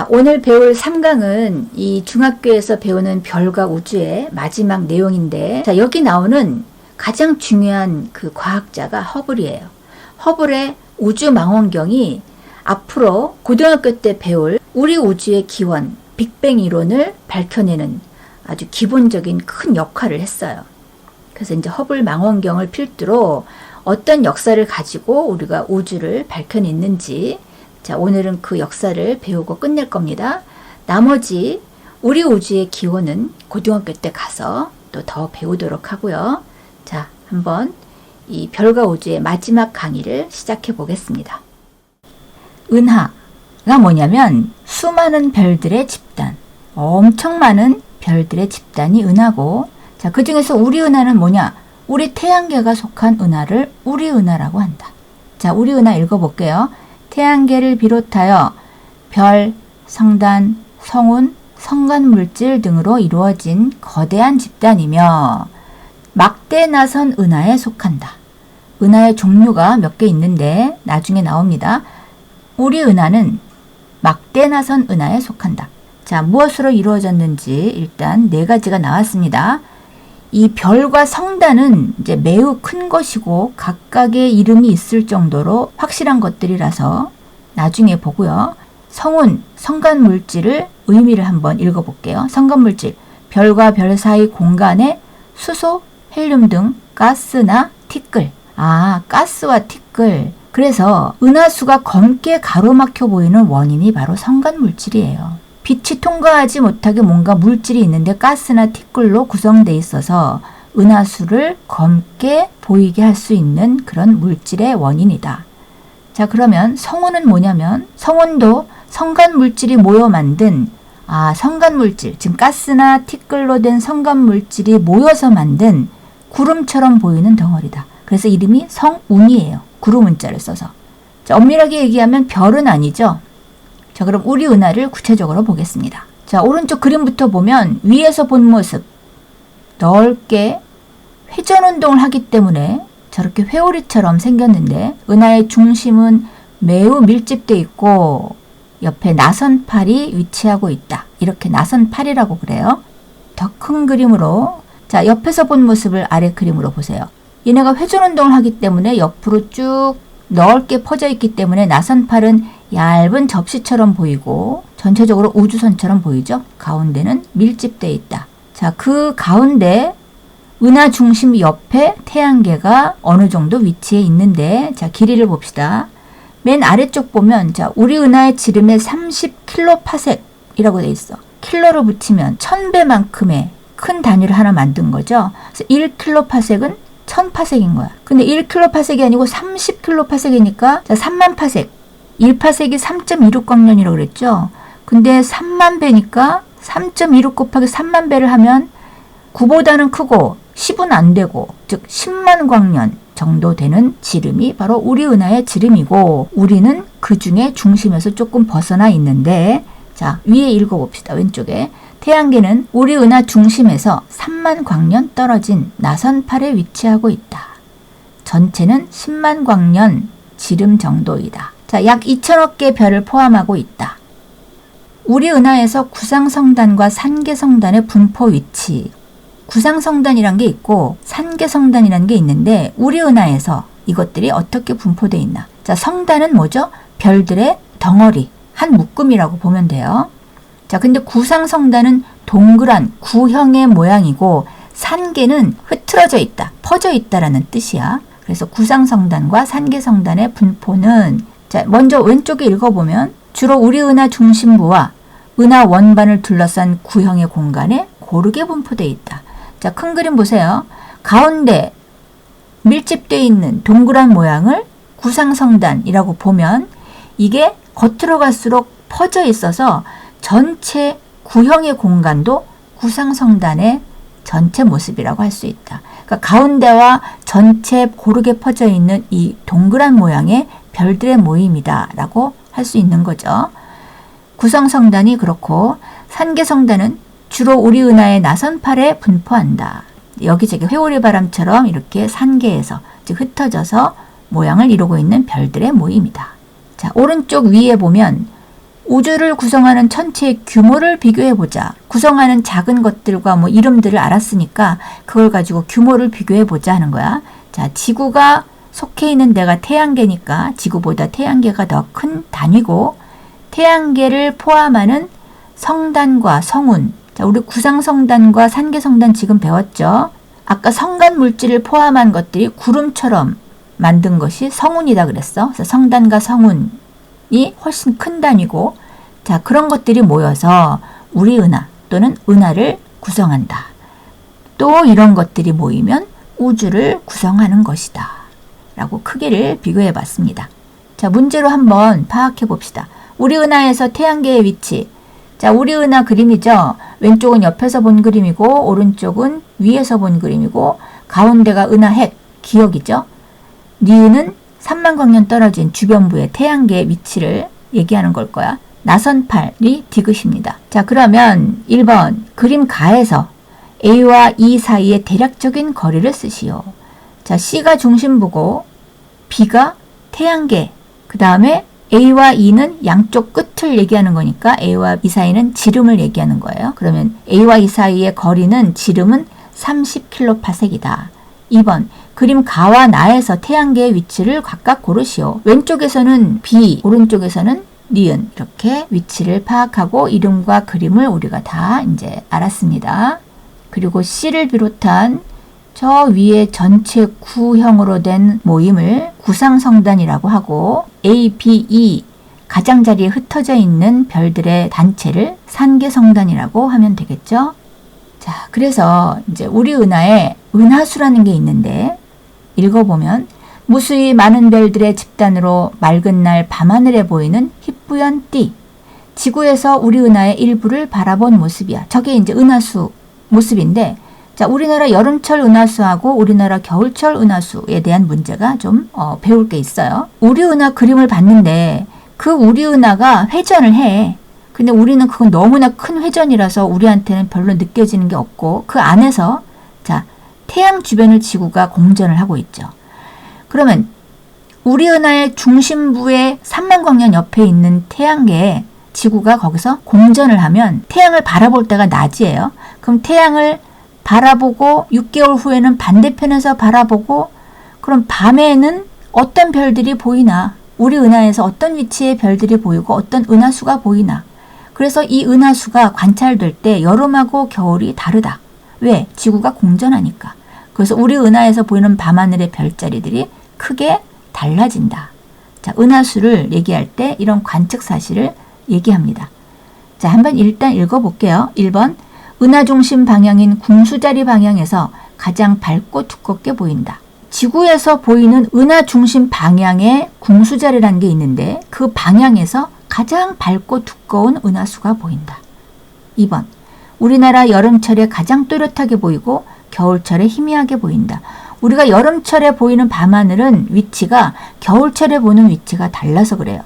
자, 오늘 배울 3강은 이 중학교에서 배우는 별과 우주의 마지막 내용인데, 자, 여기 나오는 가장 중요한 그 과학자가 허블이에요. 허블의 우주망원경이 앞으로 고등학교 때 배울 우리 우주의 기원, 빅뱅 이론을 밝혀내는 아주 기본적인 큰 역할을 했어요. 그래서 이제 허블 망원경을 필두로 어떤 역사를 가지고 우리가 우주를 밝혀냈는지, 자, 오늘은 그 역사를 배우고 끝낼 겁니다. 나머지 우리 우주의 기원은 고등학교 때 가서 또 더 배우도록 하고요. 자, 한번 이 별과 우주의 마지막 강의를 시작해 보겠습니다. 은하가 뭐냐면 수많은 별들의 집단, 엄청 많은 별들의 집단이 은하고, 자, 그 중에서 우리 은하는 뭐냐? 우리 태양계가 속한 은하를 우리 은하라고 한다. 자, 우리 은하 읽어볼게요. 태양계를 비롯하여 별, 성단, 성운, 성간물질 등으로 이루어진 거대한 집단이며 막대 나선 은하에 속한다. 은하의 종류가 몇 개 있는데 나중에 나옵니다. 우리 은하는 막대 나선 은하에 속한다. 자, 무엇으로 이루어졌는지 일단 4가지가 나왔습니다. 이 별과 성단은 이제 매우 큰 것이고 각각의 이름이 있을 정도로 확실한 것들이라서 나중에 보고요. 성운, 성간물질을 의미를 한번 읽어볼게요. 성간물질, 별과 별 사이 공간에 수소, 헬륨 등 가스나 티끌. 아, 가스와 티끌. 그래서 은하수가 검게 가로막혀 보이는 원인이 바로 성간물질이에요. 빛이 통과하지 못하게 뭔가 물질이 있는데 가스나 티끌로 구성되어 있어서 은하수를 검게 보이게 할 수 있는 그런 물질의 원인이다. 자, 그러면 성운은 뭐냐면 성운도 성간물질이 모여 만든 성간물질, 지금 가스나 티끌로 된 성간물질이 모여서 만든 구름처럼 보이는 덩어리다. 그래서 이름이 성운이에요. 구름 문자를 써서. 자, 엄밀하게 얘기하면 별은 아니죠. 자, 그럼 우리 은하를 구체적으로 보겠습니다. 자, 오른쪽 그림부터 보면 위에서 본 모습, 넓게 회전운동을 하기 때문에 저렇게 회오리처럼 생겼는데 은하의 중심은 매우 밀집되어 있고 옆에 나선팔이 위치하고 있다. 이렇게 나선팔이라고 그래요. 더 큰 그림으로, 자, 옆에서 본 모습을 아래 그림으로 보세요. 얘네가 회전운동을 하기 때문에 옆으로 쭉 넓게 퍼져 있기 때문에 나선팔은 얇은 접시처럼 보이고 전체적으로 우주선처럼 보이죠? 가운데는 밀집되어 있다. 자, 그 가운데 은하 중심 옆에 태양계가 어느 정도 위치해 있는데, 자, 길이를 봅시다. 맨 아래쪽 보면, 자, 우리 은하의 지름에 30킬로파섹이라고 되어 있어. 킬로를 붙이면 1000배만큼의 큰 단위를 하나 만든 거죠. 그래서 1킬로파섹은 1000파섹인 거야. 근데 1킬로파섹이 아니고 30킬로파섹이니까, 자, 3만 파섹. 1파섹이 3.26광년이라고 그랬죠. 근데 3만 배니까 3.26 곱하기 3만 배를 하면 9보다는 크고 10은 안 되고, 즉 10만 광년 정도 되는 지름이 바로 우리 은하의 지름이고, 우리는 그 중에 중심에서 조금 벗어나 있는데, 자, 위에 읽어봅시다. 왼쪽에. 태양계는 우리 은하 중심에서 3만 광년 떨어진 나선팔에 위치하고 있다. 전체는 10만 광년 지름 정도이다. 자, 약 2천억 개 별을 포함하고 있다. 우리 은하에서 구상성단과 산계성단의 분포 위치. 구상성단이란 게 있고 산계성단이란 게 있는데 우리 은하에서 이것들이 어떻게 분포되어 있나. 자, 성단은 뭐죠? 별들의 덩어리, 한 묶음이라고 보면 돼요. 자, 근데 구상성단은 동그란 구형의 모양이고 산계는 흐트러져 있다, 퍼져 있다라는 뜻이야. 그래서 구상성단과 산계성단의 분포는, 자, 먼저 왼쪽에 읽어보면 주로 우리 은하 중심부와 은하 원반을 둘러싼 구형의 공간에 고르게 분포되어 있다. 자, 큰 그림 보세요. 가운데 밀집되어 있는 동그란 모양을 구상성단이라고 보면 이게 겉으로 갈수록 퍼져 있어서 전체 구형의 공간도 구상성단의 전체 모습이라고 할 수 있다. 그러니까 가운데와 전체 고르게 퍼져 있는 이 동그란 모양의 별들의 모임이다 라고 할 수 있는 거죠. 구상성단이 그렇고 산계성단은 주로 우리 은하의 나선팔에 분포한다. 여기저기 회오리바람처럼 이렇게 산계에서, 즉 흩어져서 모양을 이루고 있는 별들의 모임이다. 자, 오른쪽 위에 보면 우주를 구성하는 천체의 규모를 비교해보자. 구성하는 작은 것들과 뭐 이름들을 알았으니까 그걸 가지고 규모를 비교해보자 하는 거야. 자, 지구가 속해 있는 데가 태양계니까 지구보다 태양계가 더 큰 단위고, 태양계를 포함하는 성단과 성운. 자, 우리 구상성단과 산계성단 지금 배웠죠? 아까 성간 물질을 포함한 것들이 구름처럼 만든 것이 성운이다 그랬어. 그래서 성단과 성운이 훨씬 큰 단위고, 자, 그런 것들이 모여서 우리 은하 또는 은하를 구성한다. 또 이런 것들이 모이면 우주를 구성하는 것이다. 라고 크기를 비교해 봤습니다. 자, 문제로 한번 파악해 봅시다. 우리 은하에서 태양계의 위치. 자, 우리 은하 그림이죠. 왼쪽은 옆에서 본 그림이고 오른쪽은 위에서 본 그림이고 가운데가 은하 핵, 기억이죠. 니은은 3만 광년 떨어진 주변부의 태양계의 위치를 얘기하는 걸 거야. 나선팔이 디귿입니다. 자, 그러면 1번 그림 가에서 A와 E 사이의 대략적인 거리를 쓰시오. 자, C가 중심부고 B가 태양계, 그 다음에 A와 E는 양쪽 끝을 얘기하는 거니까 A와 E 사이는 지름을 얘기하는 거예요. 그러면 A와 E 사이의 거리는 지름은 30kps이다. 2번 그림 가와 나에서 태양계의 위치를 각각 고르시오. 왼쪽에서는 B, 오른쪽에서는 니은, 이렇게 위치를 파악하고 이름과 그림을 우리가 다 이제 알았습니다. 그리고 C를 비롯한 저 위에 전체 구형으로 된 모임을 구상성단이라고 하고, A, B, E 가장자리에 흩어져 있는 별들의 단체를 산계성단이라고 하면 되겠죠. 자, 그래서 이제 우리 은하에 은하수라는 게 있는데, 읽어보면 무수히 많은 별들의 집단으로 맑은 날 밤하늘에 보이는 희뿌연 띠. 지구에서 우리 은하의 일부를 바라본 모습이야. 저게 이제 은하수 모습인데, 자, 우리나라 여름철 은하수하고 우리나라 겨울철 은하수에 대한 문제가 좀 배울 게 있어요. 우리 은하 그림을 봤는데 그 우리 은하가 회전을 해. 근데 우리는 그건 너무나 큰 회전이라서 우리한테는 별로 느껴지는 게 없고, 그 안에서 자, 태양 주변을 지구가 공전을 하고 있죠. 그러면 우리 은하의 중심부의 3만 광년 옆에 있는 태양계에 지구가 거기서 공전을 하면 태양을 바라볼 때가 낮이에요. 그럼 태양을 바라보고 6개월 후에는 반대편에서 바라보고, 그럼 밤에는 어떤 별들이 보이나, 우리 은하에서 어떤 위치의 별들이 보이고 어떤 은하수가 보이나. 그래서 이 은하수가 관찰될 때 여름하고 겨울이 다르다. 왜? 지구가 공전하니까. 그래서 우리 은하에서 보이는 밤하늘의 별자리들이 크게 달라진다. 자, 은하수를 얘기할 때 이런 관측 사실을 얘기합니다. 자, 한번 일단 읽어볼게요. 1번 은하 중심 방향인 궁수자리 방향에서 가장 밝고 두껍게 보인다. 지구에서 보이는 은하 중심 방향의 궁수자리라는 게 있는데 그 방향에서 가장 밝고 두꺼운 은하수가 보인다. 2번 우리나라 여름철에 가장 또렷하게 보이고 겨울철에 희미하게 보인다. 우리가 여름철에 보이는 밤하늘은 위치가 겨울철에 보는 위치가 달라서 그래요.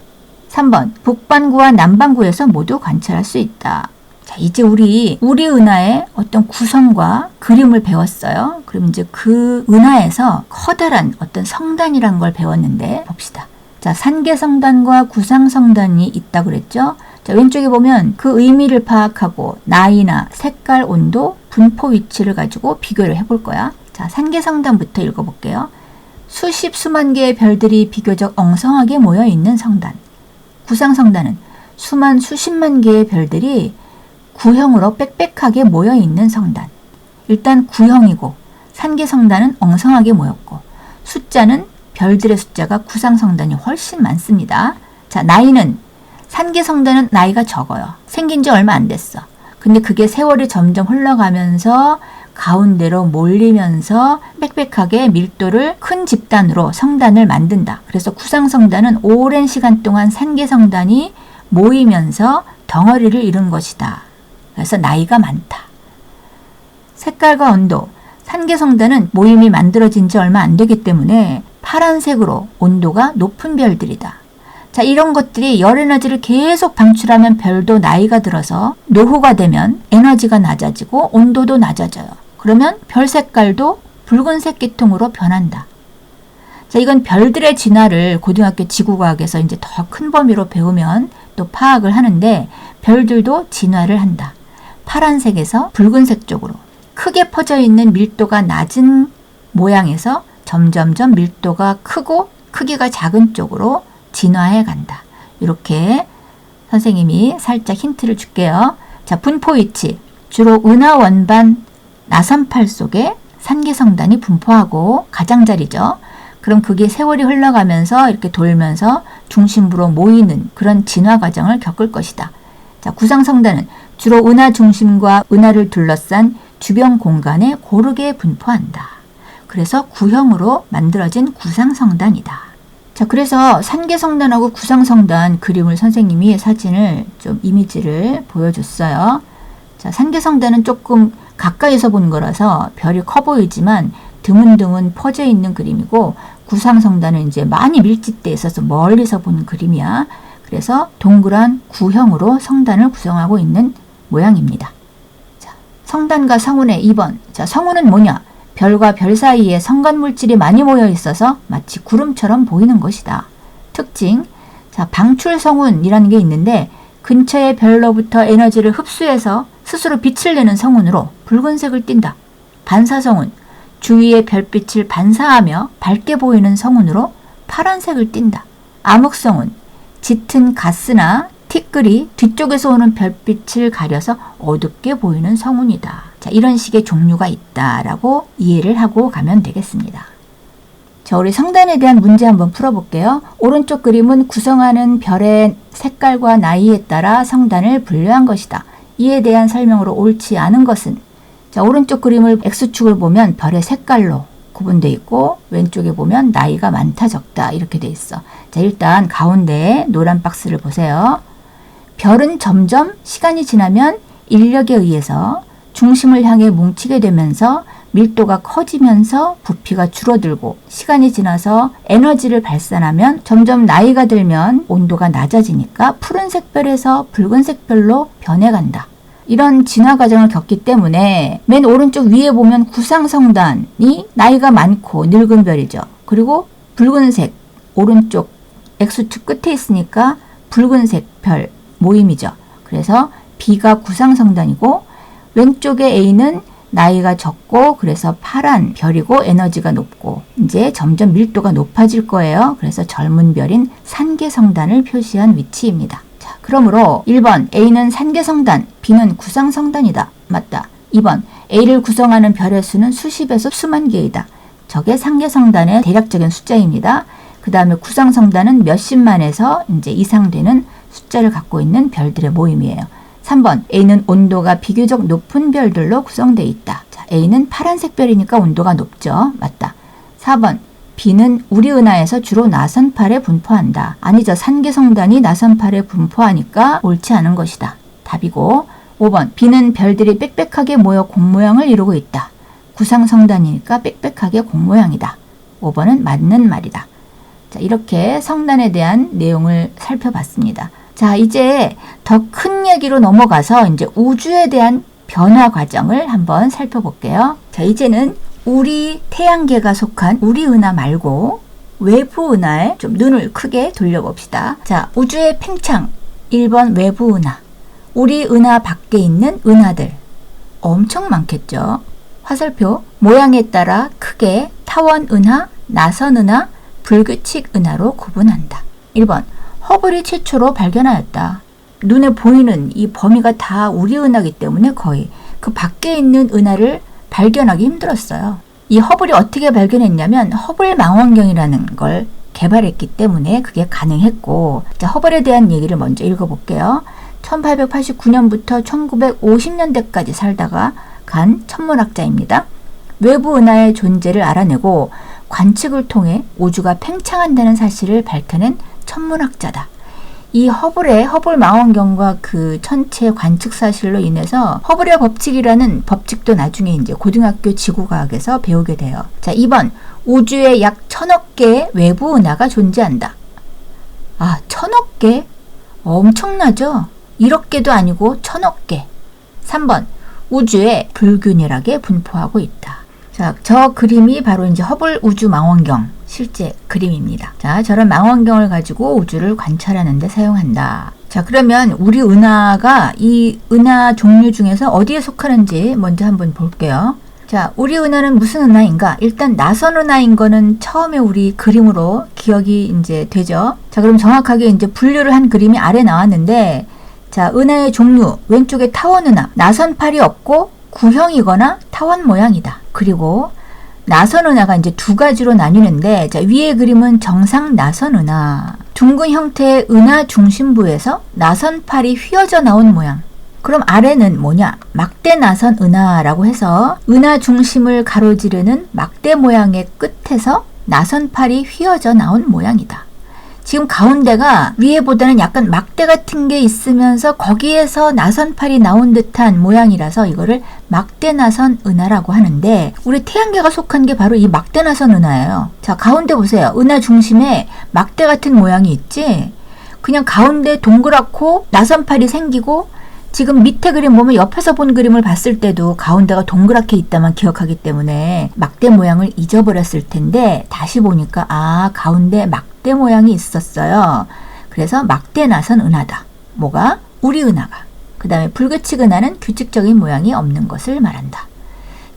3번 북반구와 남반구에서 모두 관찰할 수 있다. 자, 이제 우리 은하의 어떤 구성과 그림을 배웠어요. 그럼 이제 그 은하에서 커다란 어떤 성단이란 걸 배웠는데 봅시다. 자, 산계성단과 구상성단이 있다고 그랬죠. 자, 왼쪽에 보면 그 의미를 파악하고 나이나 색깔, 온도, 분포 위치를 가지고 비교를 해볼 거야. 자, 산계성단부터 읽어볼게요. 수십 수만 개의 별들이 비교적 엉성하게 모여 있는 성단. 구상성단은 수만 수십만 개의 별들이 구형으로 빽빽하게 모여 있는 성단. 일단 구형이고 산계성단은 엉성하게 모였고, 숫자는 별들의 숫자가 구상성단이 훨씬 많습니다. 자, 나이는 산계성단은 나이가 적어요. 생긴 지 얼마 안 됐어. 근데 그게 세월이 점점 흘러가면서 가운데로 몰리면서 빽빽하게 밀도를 큰 집단으로 성단을 만든다. 그래서 구상성단은 오랜 시간 동안 산계성단이 모이면서 덩어리를 이룬 것이다. 그래서 나이가 많다. 색깔과 온도. 산계성단은 모임이 만들어진 지 얼마 안 되기 때문에 파란색으로 온도가 높은 별들이다. 자, 이런 것들이 열에너지를 계속 방출하면 별도 나이가 들어서 노후가 되면 에너지가 낮아지고 온도도 낮아져요. 그러면 별 색깔도 붉은색 계통으로 변한다. 자, 이건 별들의 진화를 고등학교 지구과학에서 이제 더 큰 범위로 배우면 또 파악을 하는데 별들도 진화를 한다. 파란색에서 붉은색 쪽으로 크게 퍼져 있는 밀도가 낮은 모양에서 점점점 밀도가 크고 크기가 작은 쪽으로 진화해 간다. 이렇게 선생님이 살짝 힌트를 줄게요. 자, 분포 위치. 주로 은하 원반 나선팔 속에 산계성단이 분포하고 가장자리죠. 그럼 그게 세월이 흘러가면서 이렇게 돌면서 중심부로 모이는 그런 진화 과정을 겪을 것이다. 자, 구상성단은 주로 은하 중심과 은하를 둘러싼 주변 공간에 고르게 분포한다. 그래서 구형으로 만들어진 구상성단이다. 자, 그래서 산계성단하고 구상성단 그림을 선생님이 사진을 좀 이미지를 보여줬어요. 자, 산계성단은 조금 가까이서 본 거라서 별이 커 보이지만 드문드문 퍼져 있는 그림이고, 구상성단은 이제 많이 밀집되어 있어서 멀리서 본 그림이야. 그래서 동그란 구형으로 성단을 구성하고 있는 모양입니다. 자, 성단과 성운의 2번. 자, 성운은 뭐냐? 별과 별 사이에 성간물질이 많이 모여 있어서 마치 구름처럼 보이는 것이다. 특징. 자, 방출성운이라는 게 있는데 근처의 별로부터 에너지를 흡수해서 스스로 빛을 내는 성운으로 붉은색을 띈다. 반사성운. 주위의 별빛을 반사하며 밝게 보이는 성운으로 파란색을 띈다. 암흑성운. 짙은 가스나 티끌이 뒤쪽에서 오는 별빛을 가려서 어둡게 보이는 성운이다. 자, 이런 식의 종류가 있다라고 이해를 하고 가면 되겠습니다. 자, 우리 성단에 대한 문제 한번 풀어볼게요. 오른쪽 그림은 구성하는 별의 색깔과 나이에 따라 성단을 분류한 것이다. 이에 대한 설명으로 옳지 않은 것은? 자, 오른쪽 그림을 X축을 보면 별의 색깔로 구분되어 있고 왼쪽에 보면 나이가 많다 적다 이렇게 돼 있어. 자, 일단 가운데 노란 박스를 보세요. 별은 점점 시간이 지나면 인력에 의해서 중심을 향해 뭉치게 되면서 밀도가 커지면서 부피가 줄어들고, 시간이 지나서 에너지를 발산하면 점점 나이가 들면 온도가 낮아지니까 푸른색 별에서 붉은색 별로 변해간다. 이런 진화 과정을 겪기 때문에 맨 오른쪽 위에 보면 구상성단이 나이가 많고 늙은 별이죠. 그리고 붉은색 오른쪽 X축 끝에 있으니까 붉은색 별 모임이죠. 그래서 B가 구상성단이고 왼쪽에 A는 나이가 적고 그래서 파란 별이고 에너지가 높고 이제 점점 밀도가 높아질 거예요. 그래서 젊은 별인 산계성단을 표시한 위치입니다. 자, 그러므로 1번 A는 산계성단, B는 구상성단이다. 맞다. 2번 A를 구성하는 별의 수는 수십에서 수만 개이다. 저게 산계성단의 대략적인 숫자입니다. 그 다음에 구상성단은 몇십만에서 이제 이상 되는 숫자를 갖고 있는 별들의 모임이에요. 3번 A는 온도가 비교적 높은 별들로 구성되어 있다. 자, A는 파란색 별이니까 온도가 높죠. 맞다. 4번 B는 우리 은하에서 주로 나선팔에 분포한다. 아니죠. 산계성단이 나선팔에 분포하니까 옳지 않은 것이다. 답이고 5번 B는 별들이 빽빽하게 모여 공 모양을 이루고 있다. 구상성단이니까 빽빽하게 공 모양이다. 5번은 맞는 말이다. 자, 이렇게 성단에 대한 내용을 살펴봤습니다. 자, 이제 더 큰 얘기로 넘어가서 이제 우주에 대한 변화 과정을 한번 살펴볼게요. 자, 이제는 우리 태양계가 속한 우리 은하 말고 외부 은하에 좀 눈을 크게 돌려봅시다. 자, 우주의 팽창 1번 외부 은하. 우리 은하 밖에 있는 은하들 엄청 많겠죠. 화살표 모양에 따라 크게 타원 은하, 나선 은하, 불규칙 은하로 구분한다. 1번 허블이 최초로 발견하였다. 눈에 보이는 이 범위가 다 우리 은하이기 때문에 거의 그 밖에 있는 은하를 발견하기 힘들었어요. 이 허블이 어떻게 발견했냐면 허블 망원경이라는 걸 개발했기 때문에 그게 가능했고, 자, 허블에 대한 얘기를 먼저 읽어볼게요. 1889년부터 1950년대까지 살다가 간 천문학자입니다. 외부 은하의 존재를 알아내고 관측을 통해 우주가 팽창한다는 사실을 밝혀낸 천문학자다. 이 허블 망원경과 그 천체 관측 사실로 인해서 허블의 법칙이라는 법칙도 나중에 이제 고등학교 지구과학에서 배우게 돼요. 자, 2번 우주에 약 1000억 개의 외부 은하가 존재한다. 아, 1000억 개? 엄청나죠? 1억 개도 아니고 1000억 개. 3번 우주에 불균일하게 분포하고 있다. 자, 저 그림이 바로 이제 허블 우주 망원경 실제 그림입니다. 자, 저런 망원경을 가지고 우주를 관찰하는 데 사용한다. 자, 그러면 우리 은하가 이 은하 종류 중에서 어디에 속하는지 먼저 한번 볼게요. 자, 우리 은하는 무슨 은하인가? 일단 나선 은하인 거는 처음에 우리 그림으로 기억이 이제 되죠. 자, 그럼 정확하게 이제 분류를 한 그림이 아래 나왔는데, 자, 은하의 종류, 왼쪽에 타원 은하, 나선팔이 없고 구형이거나 타원 모양이다. 그리고 나선 은하가 이제 두 가지로 나뉘는데, 자, 위의 그림은 정상 나선 은하. 둥근 형태의 은하 중심부에서 나선팔이 휘어져 나온 모양. 그럼 아래는 뭐냐? 막대 나선 은하라고 해서 은하 중심을 가로지르는 막대 모양의 끝에서 나선팔이 휘어져 나온 모양이다. 지금 가운데가 위에보다는 약간 막대 같은 게 있으면서 거기에서 나선팔이 나온 듯한 모양이라서 이거를 막대 나선 은하라고 하는데, 우리 태양계가 속한 게 바로 이 막대 나선 은하예요. 자, 가운데 보세요. 은하 중심에 막대 같은 모양이 있지? 그냥 가운데 동그랗고 나선팔이 생기고, 지금 밑에 그림 보면 옆에서 본 그림을 봤을 때도 가운데가 동그랗게 있다만 기억하기 때문에 막대 모양을 잊어버렸을 텐데, 다시 보니까 아, 가운데 막대 모양이 있었어요. 그래서 막대 나선 은하다. 뭐가? 우리 은하가. 그 다음에 불규칙 은하는 규칙적인 모양이 없는 것을 말한다.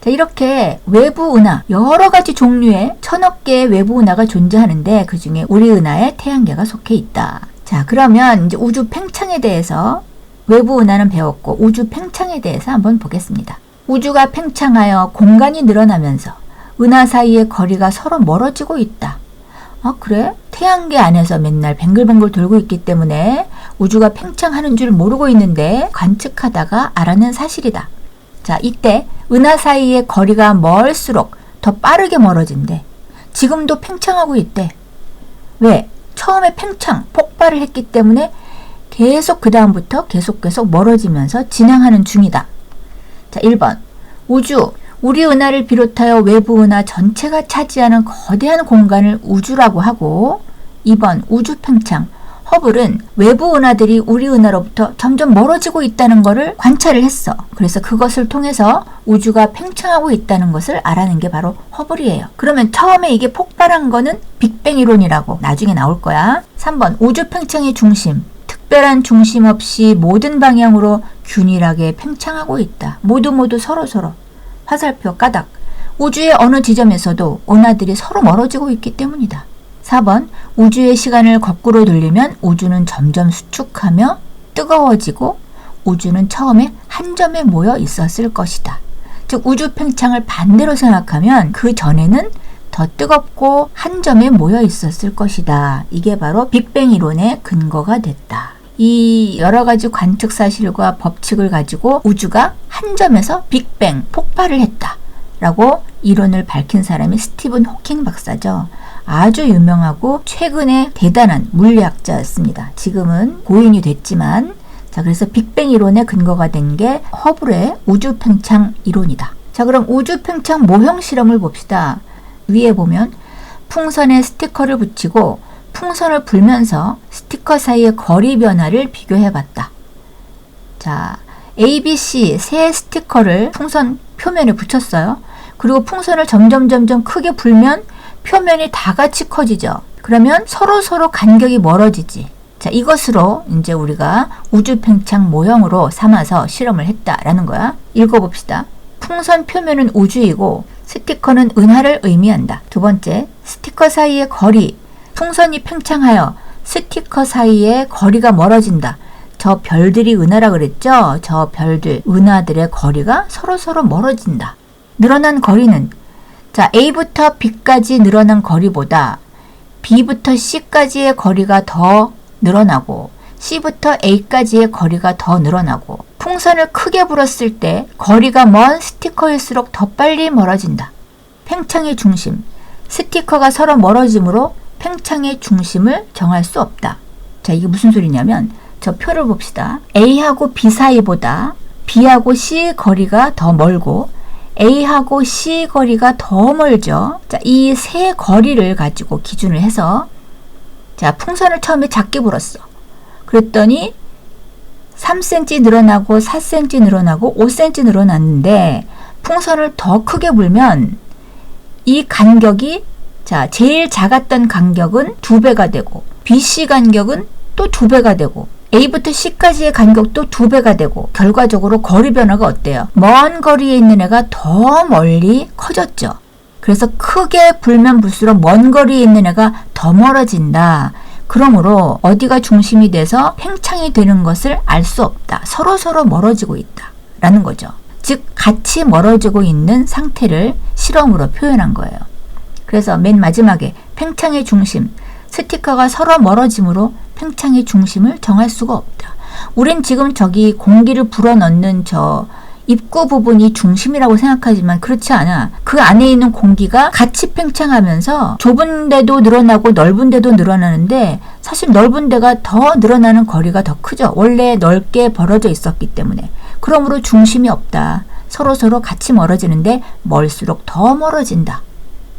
자, 이렇게 외부 은하, 여러 가지 종류의 1000억 개의 외부 은하가 존재하는데 그 중에 우리 은하에 태양계가 속해 있다. 자, 그러면 이제 우주 팽창에 대해서, 외부 은하는 배웠고 우주 팽창에 대해서 한번 보겠습니다. 우주가 팽창하여 공간이 늘어나면서 은하 사이의 거리가 서로 멀어지고 있다. 아, 그래? 태양계 안에서 맨날 뱅글뱅글 돌고 있기 때문에 우주가 팽창하는 줄 모르고 있는데 관측하다가 알아낸 사실이다. 자, 이때 은하 사이의 거리가 멀수록 더 빠르게 멀어진대. 지금도 팽창하고 있대. 왜? 처음에 팽창, 폭발을 했기 때문에 계속 그 다음부터 계속 멀어지면서 진행하는 중이다. 자, 1번. 우주, 우리 은하를 비롯하여 외부 은하 전체가 차지하는 거대한 공간을 우주라고 하고, 2번. 우주 팽창. 허블은 외부 은하들이 우리 은하로부터 점점 멀어지고 있다는 것을 관찰을 했어. 그래서 그것을 통해서 우주가 팽창하고 있다는 것을 알아낸 게 바로 허블이에요. 그러면 처음에 이게 폭발한 거는 빅뱅 이론이라고 나중에 나올 거야. 3번. 우주 팽창의 중심. 특별한 중심 없이 모든 방향으로 균일하게 팽창하고 있다. 모두 서로 화살표 까닥. 우주의 어느 지점에서도 은하들이 서로 멀어지고 있기 때문이다. 4번. 우주의 시간을 거꾸로 돌리면 우주는 점점 수축하며 뜨거워지고 우주는 처음에 한 점에 모여 있었을 것이다. 즉 우주 팽창을 반대로 생각하면 그 전에는 더 뜨겁고 한 점에 모여 있었을 것이다. 이게 바로 빅뱅 이론의 근거가 됐다. 이 여러 가지 관측 사실과 법칙을 가지고 우주가 한 점에서 빅뱅 폭발을 했다라고 이론을 밝힌 사람이 스티븐 호킹 박사죠. 아주 유명하고 최근에 대단한 물리학자였습니다. 지금은 고인이 됐지만, 자, 그래서 빅뱅 이론의 근거가 된 게 허블의 우주 팽창 이론이다. 자, 그럼 우주 팽창 모형 실험을 봅시다. 위에 보면 풍선에 스티커를 붙이고 풍선을 불면서 스티커 사이의 거리 변화를 비교해봤다. 자, A, B, C 세 스티커를 풍선 표면에 붙였어요. 그리고 풍선을 점점 크게 불면 표면이 다 같이 커지죠. 그러면 서로 간격이 멀어지지. 자, 이것으로 이제 우리가 우주 팽창 모형으로 삼아서 실험을 했다라는 거야. 읽어봅시다. 풍선 표면은 우주이고 스티커는 은하를 의미한다. 두 번째, 스티커 사이의 거리. 풍선이 팽창하여 스티커 사이의 거리가 멀어진다. 저 별들이 은하라 그랬죠? 저 별들, 은하들의 거리가 서로 멀어진다. 늘어난 거리는, 자, A부터 B까지 늘어난 거리보다 B부터 C까지의 거리가 더 늘어나고 C부터 A까지의 거리가 더 늘어나고, 풍선을 크게 불었을 때 거리가 먼 스티커일수록 더 빨리 멀어진다. 팽창의 중심, 스티커가 서로 멀어지므로 팽창의 중심을 정할 수 없다. 자, 이게 무슨 소리냐면 저 표를 봅시다. A하고 B 사이보다 B하고 C 거리가 더 멀고 A하고 C 거리가 더 멀죠. 자, 이 세 거리를 가지고 기준을 해서, 자, 풍선을 처음에 작게 불었어. 그랬더니 3cm 늘어나고 4cm 늘어나고 5cm 늘어났는데, 풍선을 더 크게 불면 이 간격이 자, 제일 작았던 간격은 2배가 되고 BC 간격은 또 2배가 되고 A부터 C까지의 간격도 2배가 되고 결과적으로 거리 변화가 어때요? 먼 거리에 있는 애가 더 멀리 커졌죠. 그래서 크게 불면 불수록 먼 거리에 있는 애가 더 멀어진다. 그러므로 어디가 중심이 돼서 팽창이 되는 것을 알 수 없다. 서로 멀어지고 있다. 라는 거죠. 즉 같이 멀어지고 있는 상태를 실험으로 표현한 거예요. 그래서 맨 마지막에 팽창의 중심, 스티커가 서로 멀어짐으로 팽창의 중심을 정할 수가 없다. 우린 지금 저기 공기를 불어넣는 저 입구 부분이 중심이라고 생각하지만 그렇지 않아. 그 안에 있는 공기가 같이 팽창하면서 좁은 데도 늘어나고 넓은 데도 늘어나는데 사실 넓은 데가 더 늘어나는 거리가 더 크죠. 원래 넓게 벌어져 있었기 때문에. 그러므로 중심이 없다. 서로 같이 멀어지는데 멀수록 더 멀어진다.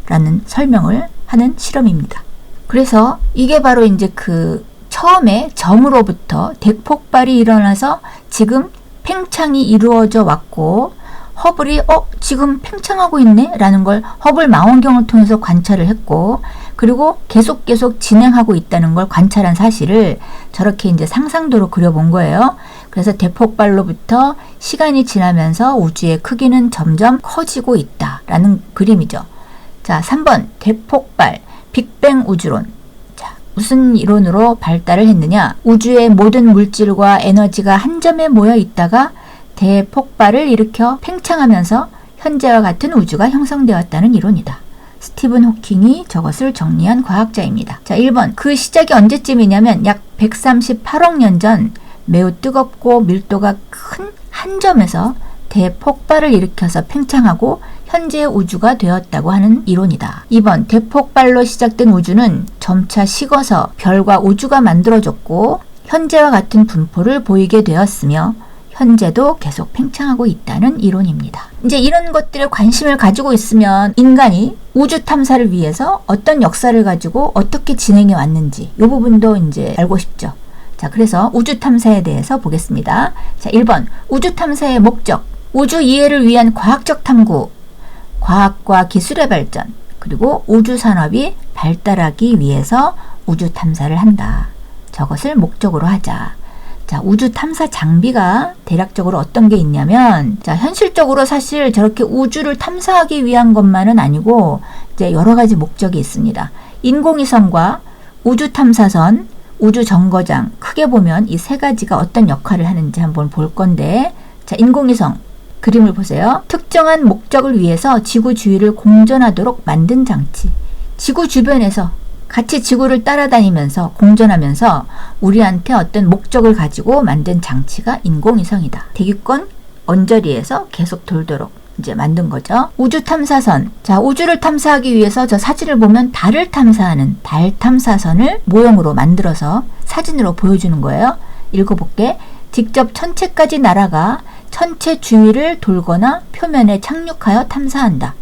라는 설명을 하는 실험입니다. 그래서 이게 바로 이제 그 처음에 점으로부터 대폭발이 일어나서 지금 팽창이 이루어져 왔고 허블이 지금 팽창하고 있네 라는 걸 허블 망원경을 통해서 관찰을 했고 그리고 계속 진행하고 있다는 걸 관찰한 사실을 저렇게 이제 상상도로 그려본 거예요. 그래서 대폭발로부터 시간이 지나면서 우주의 크기는 점점 커지고 있다라는 그림이죠. 자, 3번 대폭발, 빅뱅 우주론. 자, 무슨 이론으로 발달을 했느냐? 우주의 모든 물질과 에너지가 한 점에 모여 있다가 대폭발을 일으켜 팽창하면서 현재와 같은 우주가 형성되었다는 이론이다. 스티븐 호킹이 저것을 정리한 과학자입니다. 자, 1번. 그 시작이 언제쯤이냐면 약 138억 년 전 매우 뜨겁고 밀도가 큰 한 점에서 대폭발을 일으켜서 팽창하고 현재의 우주가 되었다고 하는 이론이다. 2번. 대폭발로 시작된 우주는 점차 식어서 별과 우주가 만들어졌고 현재와 같은 분포를 보이게 되었으며 현재도 계속 팽창하고 있다는 이론입니다. 이제 이런 것들에 관심을 가지고 있으면 인간이 우주 탐사를 위해서 어떤 역사를 가지고 어떻게 진행해 왔는지 이 부분도 이제 알고 싶죠. 자, 그래서 우주 탐사에 대해서 보겠습니다. 자, 1번. 우주 탐사의 목적. 우주 이해를 위한 과학적 탐구, 과학과 기술의 발전, 그리고 우주 산업이 발달하기 위해서 우주 탐사를 한다. 저것을 목적으로 하자. 자, 우주 탐사 장비가 대략적으로 어떤 게 있냐면, 자, 현실적으로 사실 저렇게 우주를 탐사하기 위한 것만은 아니고, 이제 여러 가지 목적이 있습니다. 인공위성과 우주 탐사선, 우주 정거장, 크게 보면 이 세 가지가 어떤 역할을 하는지 한번 볼 건데, 자, 인공위성. 그림을 보세요. 특정한 목적을 위해서 지구 주위를 공전하도록 만든 장치. 지구 주변에서 같이 지구를 따라다니면서 공전하면서 우리한테 어떤 목적을 가지고 만든 장치가 인공위성이다. 대기권 언저리에서 계속 돌도록 이제 만든 거죠. 우주 탐사선. 자, 우주를 탐사하기 위해서 저 사진을 보면 달을 탐사하는 달 탐사선을 모형으로 만들어서 사진으로 보여주는 거예요. 읽어볼게. 직접 천체까지 날아가 천체 주위를 돌거나 표면에 착륙하여 탐사한다.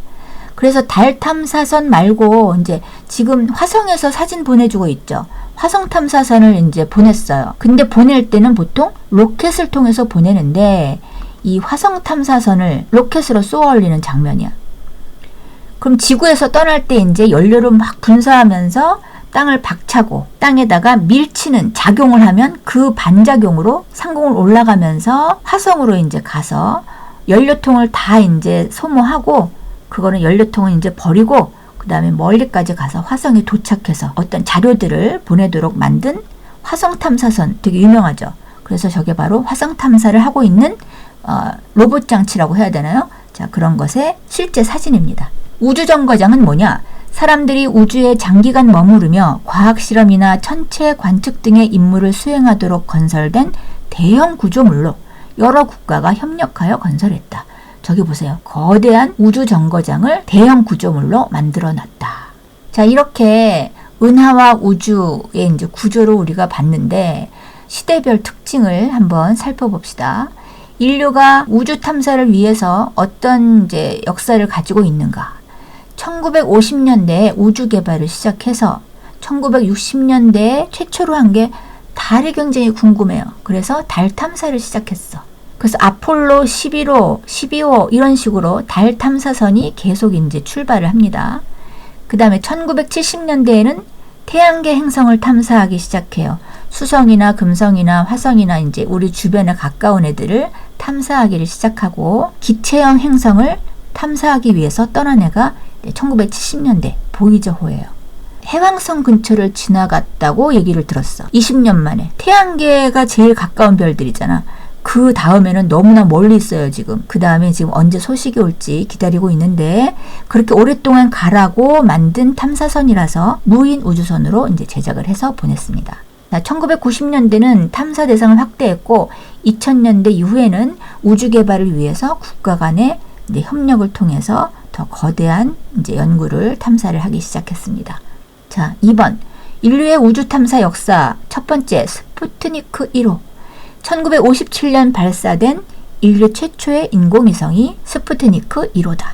그래서 달 탐사선 말고 이제 지금 화성에서 사진 보내주고 있죠. 화성 탐사선을 이제 보냈어요. 근데 보낼 때는 보통 로켓을 통해서 보내는데 이 화성 탐사선을 로켓으로 쏘아 올리는 장면이야. 그럼 지구에서 떠날 때 이제 연료를 막 분사하면서 땅을 박차고 땅에다가 밀치는 작용을 하면 그 반작용으로 상공을 올라가면서 화성으로 이제 가서 연료통을 다 이제 소모하고 그거는 연료통을 이제 버리고 그 다음에 멀리까지 가서 화성에 도착해서 어떤 자료들을 보내도록 만든 화성 탐사선 되게 유명하죠. 그래서 저게 바로 화성 탐사를 하고 있는 로봇 장치라고 해야 되나요? 자, 그런 것의 실제 사진입니다. 우주정거장은 뭐냐? 사람들이 우주에 장기간 머무르며 과학실험이나 천체 관측 등의 임무를 수행하도록 건설된 대형 구조물로 여러 국가가 협력하여 건설했다. 저기 보세요. 거대한 우주정거장을 대형 구조물로 만들어 놨다. 자, 이렇게 은하와 우주의 이제 구조를 우리가 봤는데 시대별 특징을 한번 살펴봅시다. 인류가 우주 탐사를 위해서 어떤 이제 역사를 가지고 있는가? 1950년대에 우주 개발을 시작해서 1960년대에 최초로 한 게 달이 굉장히 궁금해요. 그래서 달 탐사를 시작했어. 그래서 아폴로 11호, 12호 이런 식으로 달 탐사선이 계속 이제 출발을 합니다. 그 다음에 1970년대에는 태양계 행성을 탐사하기 시작해요. 수성이나 금성이나 화성이나 이제 우리 주변에 가까운 애들을 탐사하기를 시작하고 기체형 행성을 탐사하기 위해서 떠난 애가 1970년대 보이저호예요. 해왕성 근처를 지나갔다고 얘기를 들었어. 20년 만에. 태양계가 제일 가까운 별들이잖아. 그 다음에는 너무나 멀리 있어요, 지금. 그 다음에 지금 언제 소식이 올지 기다리고 있는데, 그렇게 오랫동안 가라고 만든 탐사선이라서 무인 우주선으로 이제 제작을 해서 보냈습니다. 1990년대는 탐사 대상을 확대했고, 2000년대 이후에는 우주 개발을 위해서 국가 간의 이제 협력을 통해서 더 거대한 이제 연구를 탐사를 하기 시작했습니다. 자, 2번. 인류의 우주 탐사 역사 첫 번째 스푸트니크 1호. 1957년 발사된 인류 최초의 인공위성이 스푸트니크 1호다.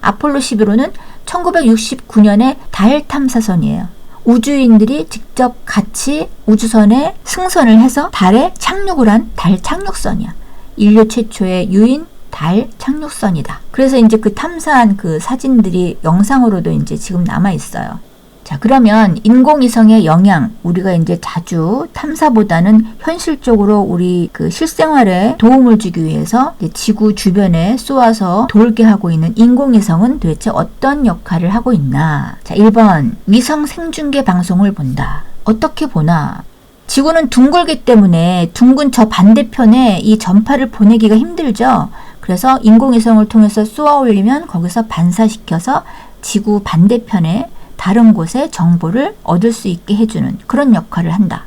아폴로 11호는 1969년에 달 탐사선이에요. 우주인들이 직접 같이 우주선에 승선을 해서 달에 착륙을 한 달 착륙선이야. 인류 최초의 유인 달 착륙선이다. 그래서 이제 그 탐사한 그 사진들이 영상으로도 이제 지금 남아 있어요. 자, 그러면 인공위성의 영향, 우리가 이제 자주 탐사보다는 현실적으로 우리 그 실생활에 도움을 주기 위해서 지구 주변에 쏘아서 돌게 하고 있는 인공위성은 도대체 어떤 역할을 하고 있나? 자, 1번. 위성 생중계 방송을 본다. 어떻게 보나? 지구는 둥글기 때문에 둥근 저 반대편에 이 전파를 보내기가 힘들죠. 그래서 인공위성을 통해서 쏘아 올리면 거기서 반사시켜서 지구 반대편에 다른 곳에 정보를 얻을 수 있게 해주는 그런 역할을 한다.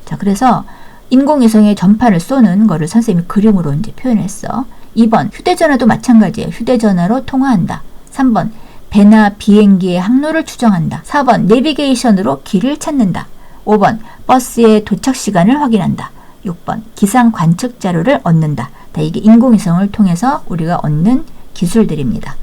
자, 그래서 인공위성의 전파를 쏘는 거를 선생님이 그림으로 이제 표현했어. 2번, 휴대전화도 마찬가지예요. 휴대전화로 통화한다. 3번, 배나 비행기의 항로를 추정한다. 4번, 내비게이션으로 길을 찾는다. 5번, 버스의 도착 시간을 확인한다. 6번, 기상 관측 자료를 얻는다. 자, 이게 인공위성을 통해서 우리가 얻는 기술들입니다.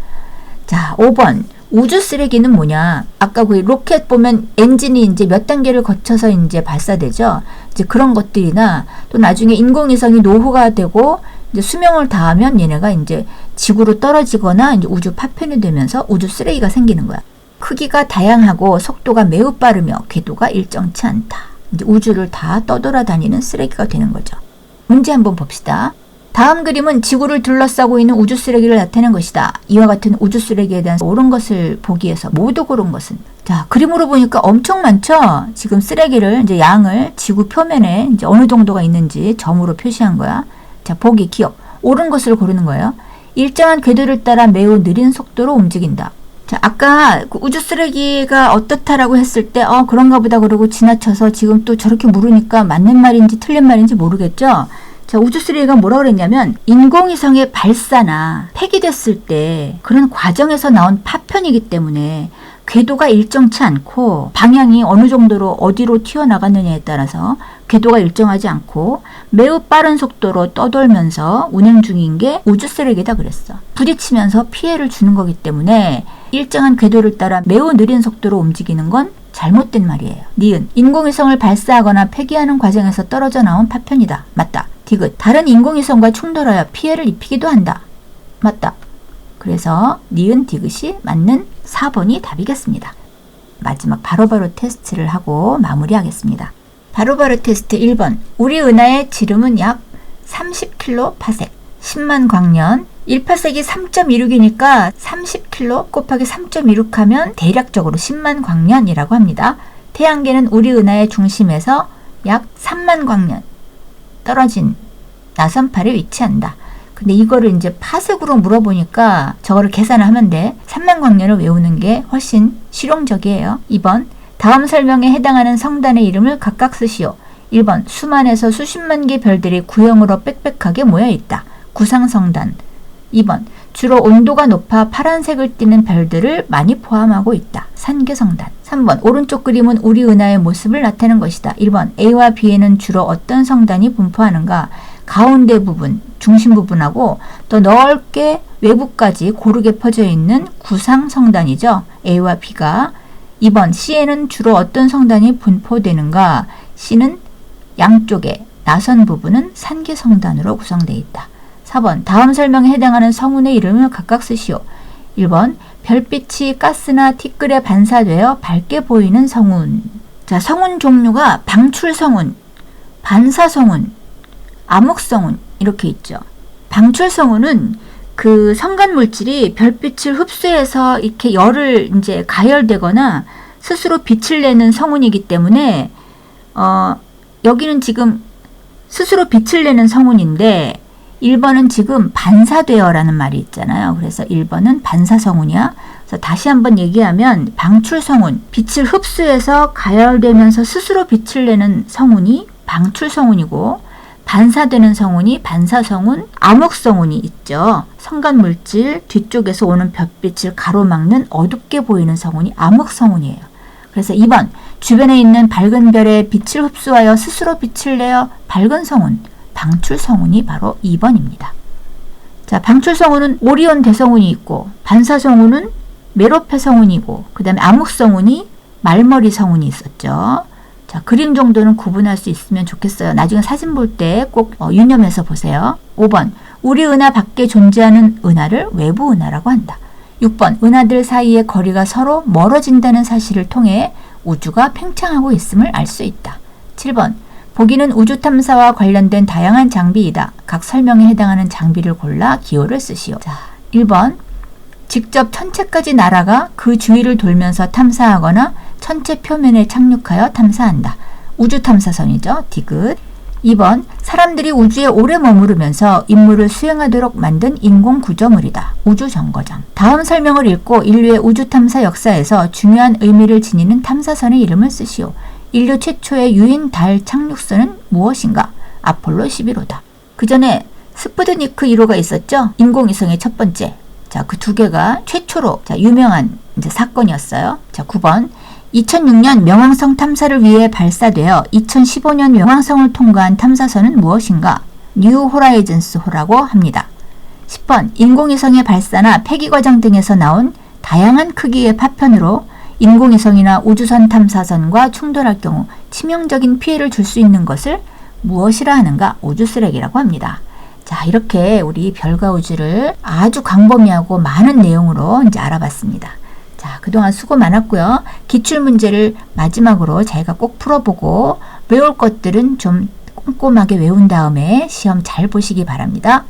자, 5번, 우주 쓰레기는 뭐냐? 아까 그 로켓 보면 엔진이 이제 몇 단계를 거쳐서 이제 발사되죠. 이제 그런 것들이나 또 나중에 인공위성이 노후가 되고 이제 수명을 다하면 얘네가 이제 지구로 떨어지거나 이제 우주 파편이 되면서 우주 쓰레기가 생기는 거야. 크기가 다양하고 속도가 매우 빠르며 궤도가 일정치 않다. 이제 우주를 다 떠돌아다니는 쓰레기가 되는 거죠. 문제 한번 봅시다. 다음 그림은 지구를 둘러싸고 있는 우주 쓰레기를 나타낸 것이다. 이와 같은 우주 쓰레기에 대한 옳은 것을 보기 위해서 모두 고른 것은? 자, 그림으로 보니까 엄청 많죠? 지금 쓰레기를 이제 양을 지구 표면에 이제 어느 정도가 있는지 점으로 표시한 거야. 자, 보기, 기억. 옳은 것을 고르는 거예요. 일정한 궤도를 따라 매우 느린 속도로 움직인다. 자, 아까 그 우주 쓰레기가 어떻다라고 했을 때, 그런가 보다 그러고 지나쳐서 지금 또 저렇게 물으니까 맞는 말인지 틀린 말인지 모르겠죠? 자, 우주 쓰레기가 뭐라고 그랬냐면 인공위성의 발사나 폐기됐을 때 그런 과정에서 나온 파편이기 때문에 궤도가 일정치 않고 방향이 어느 정도로 어디로 튀어나갔느냐에 따라서 궤도가 일정하지 않고 매우 빠른 속도로 떠돌면서 운행 중인 게 우주 쓰레기다 그랬어. 부딪히면서 피해를 주는 거기 때문에 일정한 궤도를 따라 매우 느린 속도로 움직이는 건 잘못된 말이에요. 니은, 인공위성을 발사하거나 폐기하는 과정에서 떨어져 나온 파편이다. 맞다. 디귿, 다른 인공위성과 충돌하여 피해를 입히기도 한다. 맞다. 그래서 니은, 디귿이 맞는 4번이 답이겠습니다. 마지막 바로바로 테스트를 하고 마무리하겠습니다. 바로바로 테스트 1번. 우리 은하의 지름은 약 30kpc, 10만 광년. 1파섹이 3.26이니까 30km 곱하기 3.26하면 대략적으로 10만 광년이라고 합니다. 태양계는 우리 은하의 중심에서 약 3만 광년 떨어진 나선팔에 위치한다. 근데 이거를 이제 파색으로 물어보니까 저거를 계산을 하면 돼. 3만 광년을 외우는 게 훨씬 실용적이에요. 2번. 다음 설명에 해당하는 성단의 이름을 각각 쓰시오. 1번. 수만에서 수십만 개 별들이 구형으로 빽빽하게 모여 있다. 구상성단. 2번. 주로 온도가 높아 파란색을 띠는 별들을 많이 포함하고 있다. 산계성단. 3번. 오른쪽 그림은 우리 은하의 모습을 나타내는 것이다. 1번. A와 B에는 주로 어떤 성단이 분포하는가? 가운데 부분, 중심 부분하고 또 넓게 외부까지 고르게 퍼져 있는 구상성단이죠. A와 B가. 2번. C에는 주로 어떤 성단이 분포되는가? C는 양쪽에 나선 부분은 산기성단으로 구성되어 있다. 4번 다음 설명에 해당하는 성운의 이름을 각각 쓰시오. 1번 별빛이 가스나 티끌에 반사되어 밝게 보이는 성운. 자, 성운 종류가 방출성운, 반사성운, 암흑성운 이렇게 있죠. 방출성운은 그 성간 물질이 별빛을 흡수해서 이렇게 열을 이제 가열되거나 스스로 빛을 내는 성운이기 때문에 여기는 지금 스스로 빛을 내는 성운인데 1번은 지금 반사되어라는 말이 있잖아요. 그래서 1번은 반사성운이야. 그래서 다시 한번 얘기하면 방출성운, 빛을 흡수해서 가열되면서 스스로 빛을 내는 성운이 방출성운이고 반사되는 성운이 반사성운, 암흑성운이 있죠. 성간물질 뒤쪽에서 오는 별빛을 가로막는 어둡게 보이는 성운이 암흑성운이에요. 그래서 2번 주변에 있는 밝은 별의 빛을 흡수하여 스스로 빛을 내어 밝은 성운, 방출성운이 바로 2번입니다. 자, 방출성운은 오리온 대성운이 있고 반사성운은 메로페 성운이고 그 다음에 암흑성운이 말머리 성운이 있었죠. 자, 그림 정도는 구분할 수 있으면 좋겠어요. 나중에 사진 볼 때 꼭 유념해서 보세요. 5번 우리 은하 밖에 존재하는 은하를 외부 은하라고 한다. 6번 은하들 사이의 거리가 서로 멀어진다는 사실을 통해 우주가 팽창하고 있음을 알 수 있다. 7번 보기는 우주 탐사와 관련된 다양한 장비이다. 각 설명에 해당하는 장비를 골라 기호를 쓰시오. 자, 1번 직접 천체까지 날아가 그 주위를 돌면서 탐사하거나 천체 표면에 착륙하여 탐사한다. 우주 탐사선이죠. 디귿. 2번 사람들이 우주에 오래 머무르면서 임무를 수행하도록 만든 인공 구조물이다. 우주 정거장. 다음 설명을 읽고 인류의 우주 탐사 역사에서 중요한 의미를 지니는 탐사선의 이름을 쓰시오. 인류 최초의 유인 달 착륙선은 무엇인가? 아폴로 11호다. 그 전에 스푸드니크 1호가 있었죠. 인공위성의 첫 번째. 자, 그 두 개가 최초로 유명한 이제 사건이었어요. 자, 9번 2006년 명왕성 탐사를 위해 발사되어 2015년 명왕성을 통과한 탐사선은 무엇인가? 뉴 호라이즌스호라고 합니다. 10번 인공위성의 발사나 폐기 과정 등에서 나온 다양한 크기의 파편으로 인공위성이나 우주선 탐사선과 충돌할 경우 치명적인 피해를 줄 수 있는 것을 무엇이라 하는가? 우주쓰레기라고 합니다. 자, 이렇게 우리 별과 우주를 아주 광범위하고 많은 내용으로 이제 알아봤습니다. 자, 그동안 수고 많았고요. 기출문제를 마지막으로 자기가 꼭 풀어보고 외울 것들은 좀 꼼꼼하게 외운 다음에 시험 잘 보시기 바랍니다.